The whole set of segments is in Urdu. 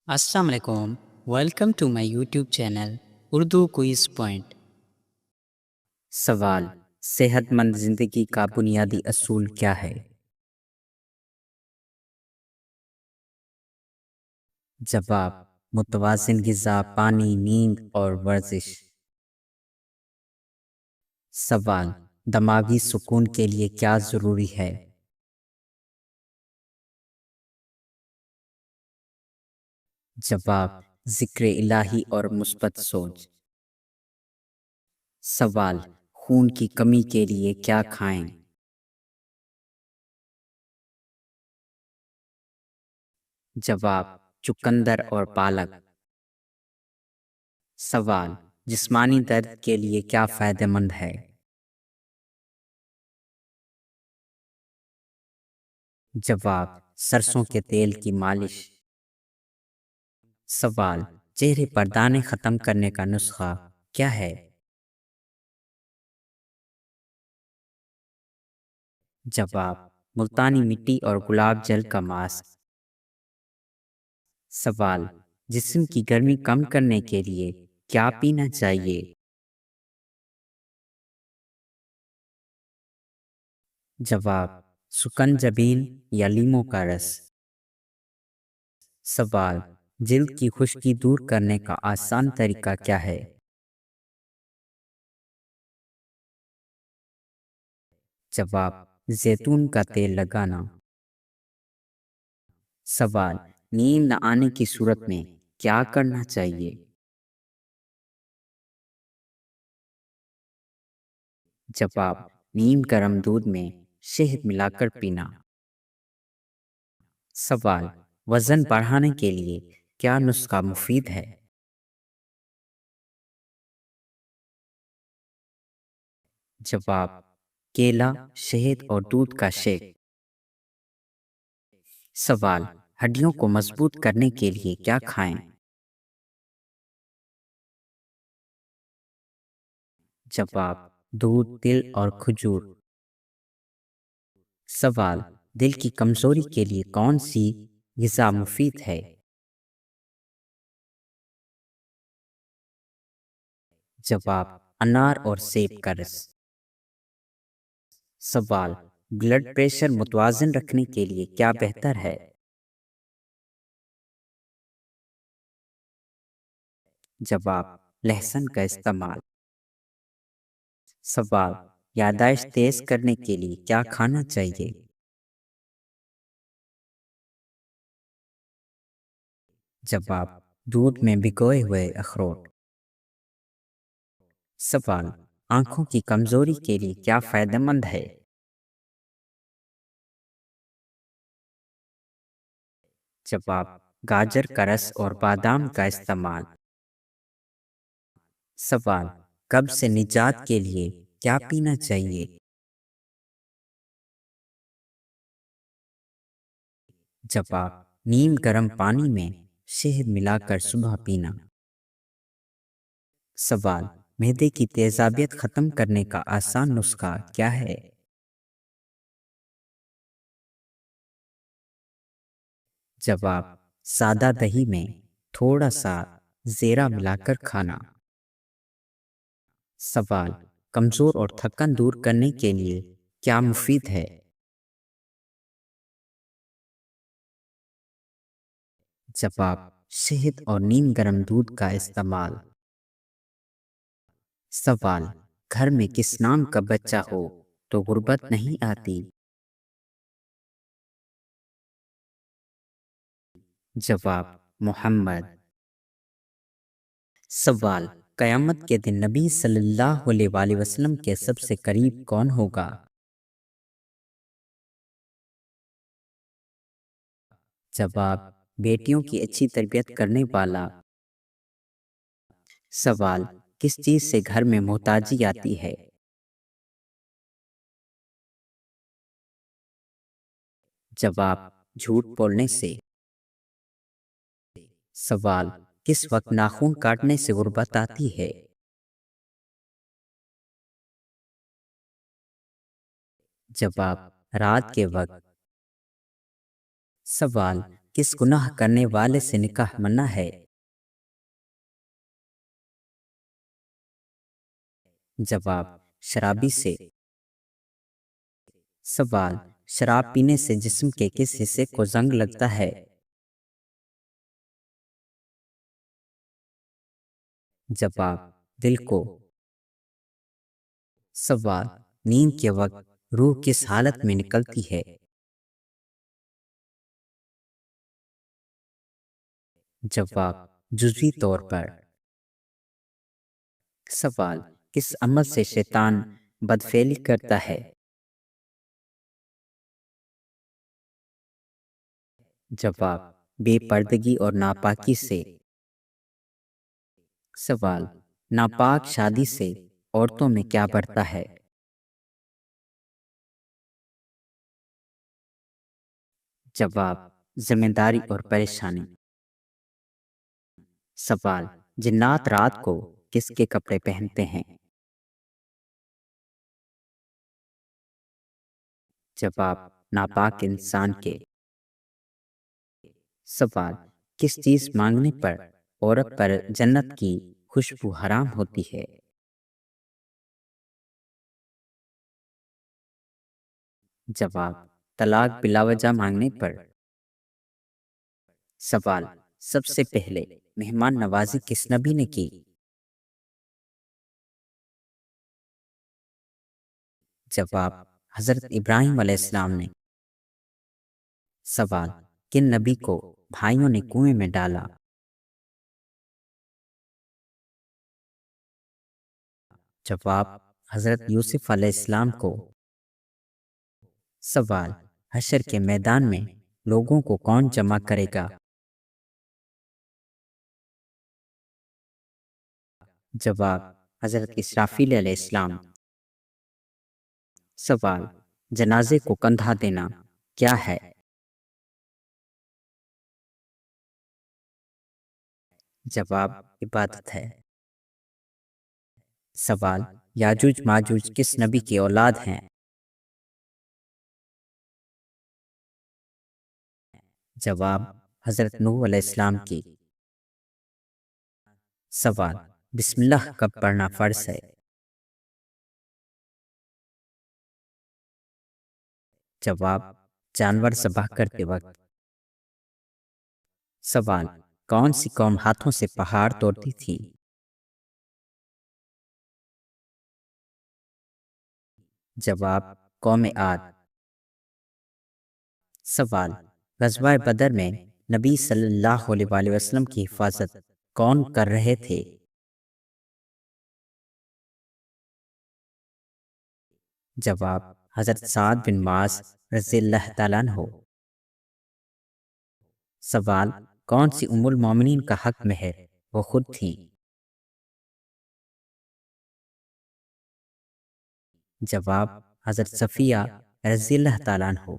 السلام علیکم، welcome to my YouTube channel Urdu quiz point. سوال: صحت مند زندگی کا بنیادی اصول کیا ہے؟ جواب: متوازن غذا، پانی، نیند اور ورزش۔ سوال: دماغی سکون کے لیے کیا ضروری ہے؟ جواب: ذکر الہی اور مثبت سوچ۔ سوال: خون کی کمی کے لیے کیا کھائیں؟ جواب: چقندر اور پالک۔ سوال: جسمانی درد کے لیے کیا فائدہ مند ہے؟ جواب: سرسوں کے تیل کی مالش۔ سوال: چہرے پر دانے ختم کرنے کا نسخہ کیا ہے؟ جواب: ملتانی مٹی اور گلاب جل کا ماسک۔ سوال: جسم کی گرمی کم کرنے کے لیے کیا پینا چاہیے؟ جواب: سکنجبین یا لیموں کا رس۔ سوال: جلد کی خشکی دور کرنے کا آسان طریقہ کیا ہے؟ جواب: زیتون کا تیل لگانا۔ سوال: نیند نہ آنے کی صورت میں کیا کرنا چاہیے؟ جواب: نیم گرم دودھ میں شہد ملا کر پینا۔ سوال: وزن بڑھانے کے لیے کیا نسخہ مفید ہے؟ جواب: کیلا، شہد اور دودھ کا شیک۔ سوال: ہڈیوں کو مضبوط کرنے کے لیے کیا کھائیں؟ جواب: دودھ، تل اور کھجور۔ سوال: دل کی کمزوری کے لیے کون سی غذا مفید ہے؟ جواب: انار اور سیب کا رس۔ سوال: بلڈ پریشر متوازن رکھنے کے لیے کیا بہتر ہے؟ جواب: لہسن کا استعمال۔ سوال: یادداشت تیز کرنے کے لیے کیا کھانا چاہیے؟ جواب: دودھ میں بھگوئے ہوئے اخروٹ۔ سوال: آنکھوں کی کمزوری کے لیے کیا فائدہ مند ہے؟ جواب: گاجر کا رس اور بادام کا استعمال۔ سوال: قبض سے نجات کے لیے کیا پینا چاہیے؟ جواب: نیم گرم پانی میں شہد ملا کر صبح پینا۔ سوال: معدے کی تیزابیت ختم کرنے کا آسان نسخہ کیا ہے؟ جواب: سادہ دہی میں تھوڑا سا زیرہ ملا کر کھانا۔ سوال: کمزور اور تھکن دور کرنے کے لیے کیا مفید ہے؟ جواب: شہد اور نیم گرم دودھ کا استعمال۔ سوال: گھر میں کس نام کا بچہ ہو تو غربت نہیں آتی؟ جواب: محمد۔ سوال: قیامت کے دن نبی صلی اللہ علیہ وآلہ وسلم کے سب سے قریب کون ہوگا؟ جواب: بیٹیوں کی اچھی تربیت کرنے والا۔ سوال: کس چیز سے گھر میں محتاجی آتی ہے؟ جواب: جھوٹ بولنے سے۔ سوال: کس وقت ناخن کاٹنے سے غربت آتی ہے؟ جواب: رات کے وقت۔ سوال: کس گناہ کرنے والے سے نکاح منع ہے؟ جواب شرابی سے۔ سوال شراب پینے سے جسم کے کس حصے کو زنگ لگتا ہے؟ جواب دل کو۔ سوال نیند کے وقت روح کس حالت میں نکلتی ہے؟ جواب جزوی طور پر۔ سوال کس عمل سے شیطان بدفعلی کرتا ہے؟ جواب بے پردگی اور ناپاکی سے۔ سوال ناپاک شادی سے عورتوں میں کیا بڑھتا ہے؟ جواب ذمہ داری اور پریشانی۔ سوال جنات رات کو کس کے کپڑے پہنتے ہیں؟ جواب ناپاک انسان کے۔ سوال کس چیز مانگنے پر عورت پر جنت کی خوشبو حرام ہوتی ہے؟ جواب طلاق بلا وجہ مانگنے پر۔ سوال سب سے پہلے مہمان نوازی کس نبی نے کی؟ جواب حضرت ابراہیم علیہ السلام نے۔ سوال کن نبی کو بھائیوں نے کنویں میں ڈالا؟ جواب حضرت یوسف علیہ السلام کو۔ سوال حشر کے میدان میں لوگوں کو کون جمع کرے گا؟ جواب حضرت اسرافیل علیہ السلام۔ سوال جنازے کو کندھا دینا کیا ہے؟ جواب عبادت ہے۔ سوال یاجوج ماجوج کس نبی کی اولاد ہیں؟ جواب حضرت نوح علیہ السلام کی۔ سوال بسم اللہ کب پڑھنا فرض ہے؟ جواب جانور ذبح کرتے وقت۔ سوال کون سی قوم ہاتھوں سے پہاڑ توڑتی تھی؟ جواب قوم عاد۔ سوال غزوہ بدر میں نبی صلی اللہ علیہ وآلہ وسلم کی حفاظت کون کر رہے تھے؟ جواب حضرت سعد بن معاذ رضی اللہ تعالیٰ عنہ۔ سوال کون سی ام المومنین کا حق میں ہے وہ خود تھیں؟ جواب حضرت صفیہ رضی اللہ تعالیٰ عنہ۔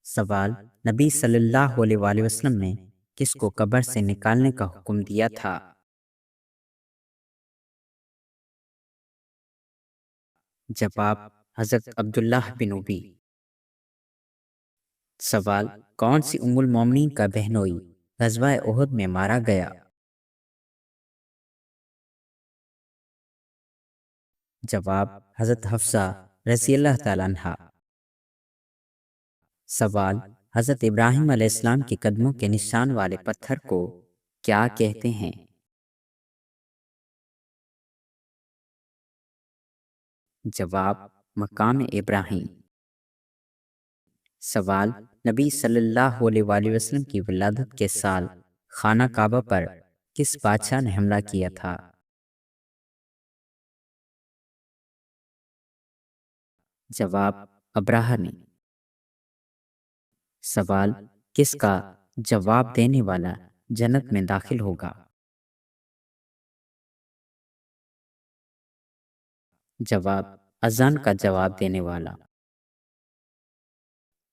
سوال نبی صلی اللہ علیہ وآلہ وسلم نے کس کو قبر سے نکالنے کا حکم دیا تھا؟ جواب حضرت عبداللہ بن ابی۔ سوال کون سی ام المومنین کا بہنوئی غزوہ احد میں مارا گیا؟ جواب حضرت حفصہ رضی اللہ تعالیٰ عنہا۔ سوال حضرت ابراہیم علیہ السلام کے قدموں کے نشان والے پتھر کو کیا کہتے ہیں؟ جواب مقام ابراہیم۔ سوال نبی صلی اللہ علیہ وآلہ وسلم کی ولادت کے سال خانہ کعبہ پر کس بادشاہ نے حملہ کیا تھا؟ جواب ابراہہ نے۔ سوال کس کا جواب دینے والا جنت میں داخل ہوگا؟ جواب اذان کا جواب دینے والا۔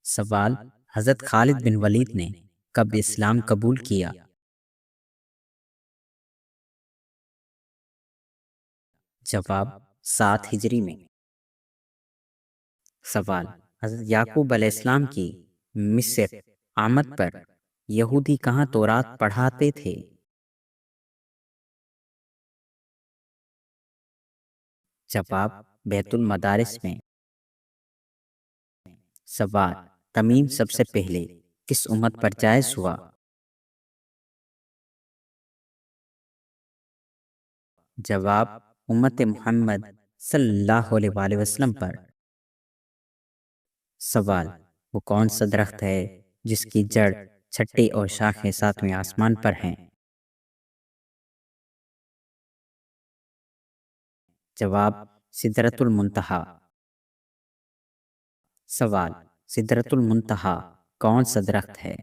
سوال حضرت خالد بن ولید نے کب اسلام قبول کیا؟ جواب 7 ہجری میں۔ سوال حضرت یعقوب علیہ السلام کی مصر آمد پر یہودی کہاں تورات پڑھاتے تھے؟ جواب بیت المدارس میں۔ سوال تمیم سب سے پہلے کس امت پر جائز ہوا؟ جواب امت محمد صلی اللہ علیہ وآلہ وسلم پر۔ سوال وہ کون سا درخت ہے جس کی جڑ چھٹی اور شاخیں ساتویں آسمان پر ہیں؟ جواب سدرۃ المنتہا۔ سوال سدرۃ المنتہا کون سا درخت ہے؟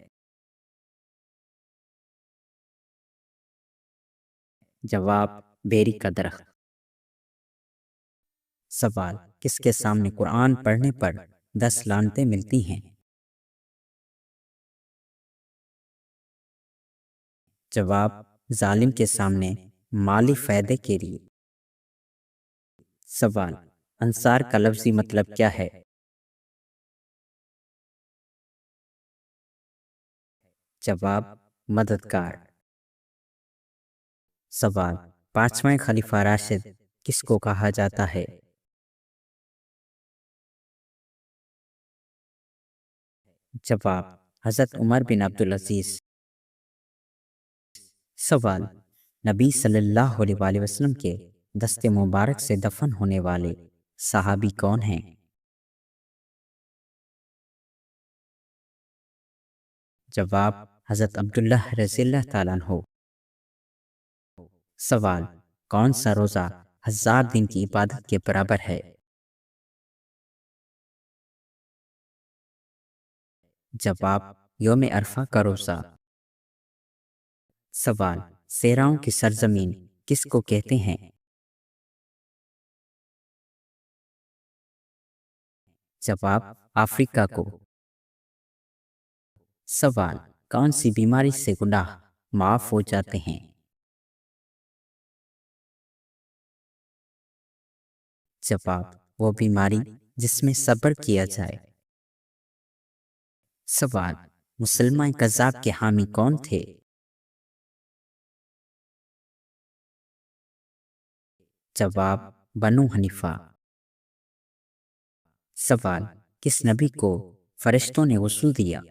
جواب بیری کا درخت۔ سوال کس کے سامنے قرآن پڑھنے پر 10 لعنتیں ملتی ہیں؟ جواب ظالم کے سامنے مالی فائدے کے لیے۔ سوال انصار کا لفظی مطلب کیا ہے؟ جواب مددگار۔ سوال پانچواں خلیفہ راشد کس کو کہا جاتا ہے؟ جواب حضرت عمر بن عبدالعزیز۔ سوال نبی صلی اللہ علیہ وآلہ وسلم کے دست مبارک سے دفن ہونے والے صحابی کون ہیں؟ جواب حضرت عبداللہ رضی اللہ تعالیٰ عنہ۔ سوال کون سا روزہ 1000 دن کی عبادت کے برابر ہے؟ جواب یوم عرفہ کا روزہ۔ سوال صحراؤں کی سرزمین کس کو کہتے ہیں؟ جواب افریقہ کو۔ سوال کون سی بیماری سے گناہ معاف ہو جاتے ہیں؟ جواب وہ بیماری جس میں صبر کیا جائے۔ سوال مسلمہ کذاب کے حامی کون تھے؟ جواب بنو حنیفہ۔ سوال کس نبی کو فرشتوں نے غسل دیا؟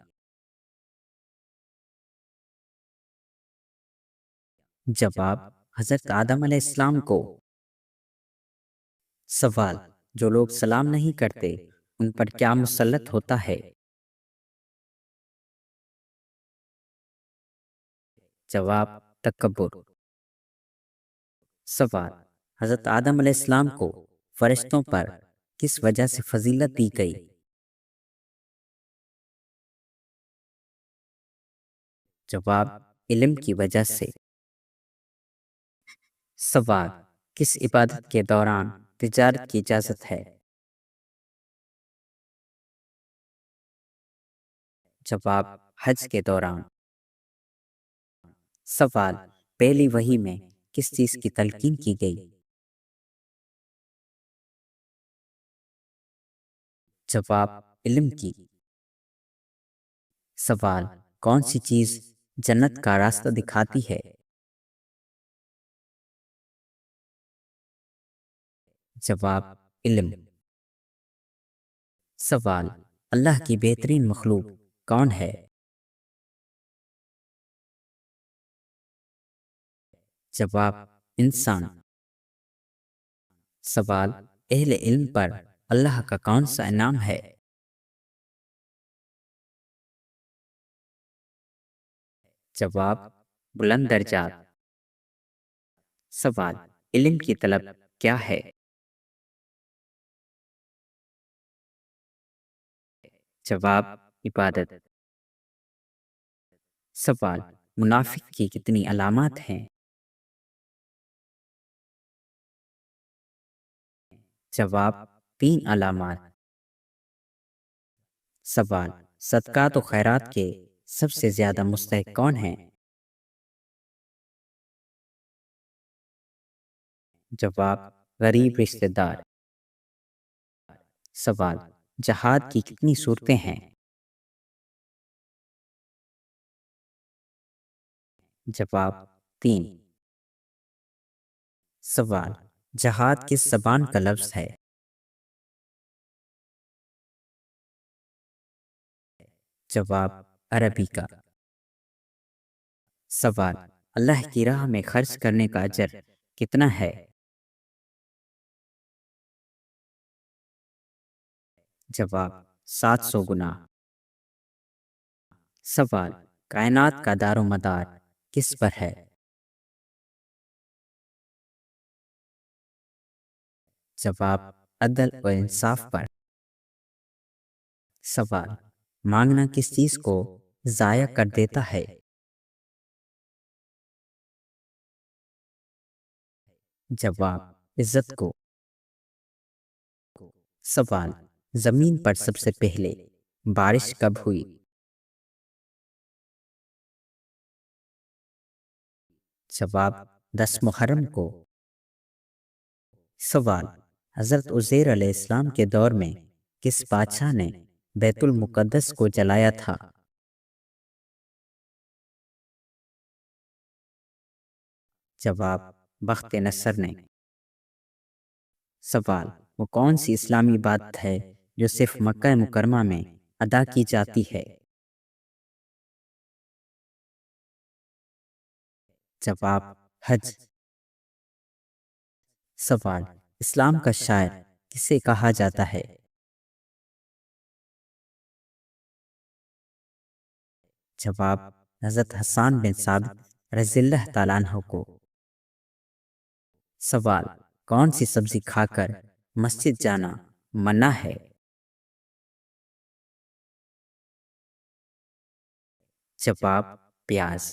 جواب حضرت آدم علیہ السلام کو۔ سوال جو لوگ سلام نہیں کرتے ان پر کیا مسلط ہوتا ہے؟ جواب تکبر۔ سوال حضرت آدم علیہ السلام کو فرشتوں پر کس وجہ سے فضیلت دی گئی؟ جواب علم کی وجہ سے۔ سوال کس عبادت کے دوران تجارت کی اجازت ہے؟ جواب حج کے دوران۔ سوال پہلی وحی میں کس چیز کی تلقین کی گئی؟ جواب علم کی۔ سوال کون سی چیز جنت کا راستہ دکھاتی ہے؟ جواب علم۔ سوال اللہ کی بہترین مخلوق کون ہے؟ جواب انسان۔ سوال اہل علم پر اللہ کا کون سا انعام ہے؟ جواب بلند درجات۔ سوال علم کی طلب کیا ہے؟ جواب عبادت۔ سوال منافق کی کتنی علامات ہیں؟ جواب 3 علامات۔ سوال صدقات و خیرات کے سب سے زیادہ مستحق کون ہیں؟ جواب غریب رشتہ دار۔ سوال جہاد کی کتنی صورتیں ہیں؟ جواب 3۔ سوال، جہاد کس زبان کا لفظ ہے؟ جواب عربی کا۔ سوال، اللہ کی راہ میں خرچ کرنے کا اجر کتنا ہے؟ جواب 700 گنا۔ سوال، کائنات کا دار و مدار کس پر ہے؟ جواب عدل و انصاف پر۔ سوال، مانگنا کس چیز کو ضائع کر دیتا ہے؟ جواب عزت کو۔ سوال، زمین پر سب سے پہلے بارش کب ہوئی؟ جواب 10 محرم کو۔ سوال، حضرت عزیر علیہ السلام کے دور میں کس بادشاہ نے بیت المقدس کو جلایا تھا؟ جواب بخت نصر نے۔ سوال، وہ کون سی اسلامی عبادت ہے جو صرف مکہ مکرمہ میں ادا کی جاتی ہے؟ جواب حج۔ سوال، اسلام کا شاعر کسے کہا جاتا ہے؟ جواب حضرت حسان بن ثابت رضی اللہ تعالیٰ عنہ کو۔ سوال، کون سی سبزی کھا کر مسجد جانا منع ہے؟ جواب پیاز۔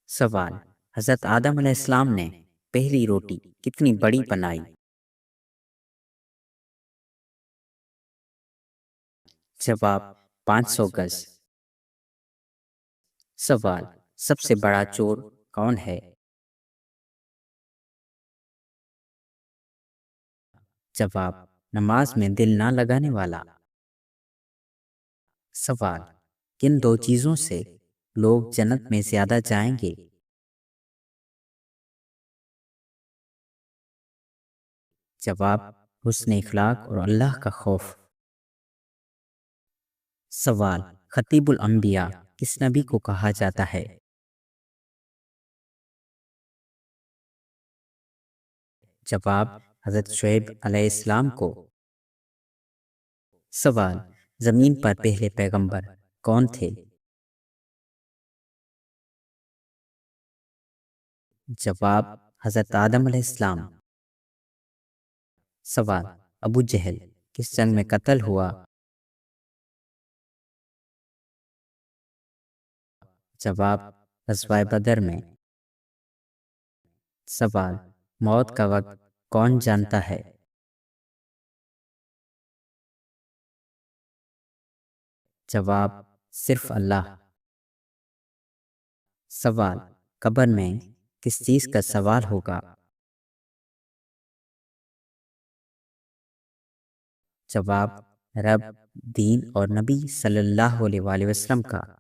سوال، حضرت آدم علیہ السلام نے پہلی روٹی کتنی بڑی بنائی؟ جواب 500 گز۔ سوال، سب سے بڑا چور کون ہے؟ جواب نماز میں دل نہ لگانے والا۔ سوال، کن دو چیزوں سے لوگ جنت میں زیادہ جائیں گے؟ جواب حسن اخلاق اور اللہ کا خوف۔ سوال، خطیب الانبیاء کس نبی کو کہا جاتا ہے؟ جواب حضرت شعیب علیہ السلام کو۔ سوال، زمین پر پہلے پیغمبر کون تھے؟ جواب حضرت آدم علیہ السلام۔ سوال، ابو جہل کس جنگ میں قتل ہوا؟ جواب غزوہ بدر میں۔ سوال، موت کا وقت کون جانتا ہے؟ جواب صرف اللہ۔ سوال، قبر میں کس چیز کا سوال ہوگا؟ جواب رب، دین اور نبی صلی اللہ علیہ وسلم کا۔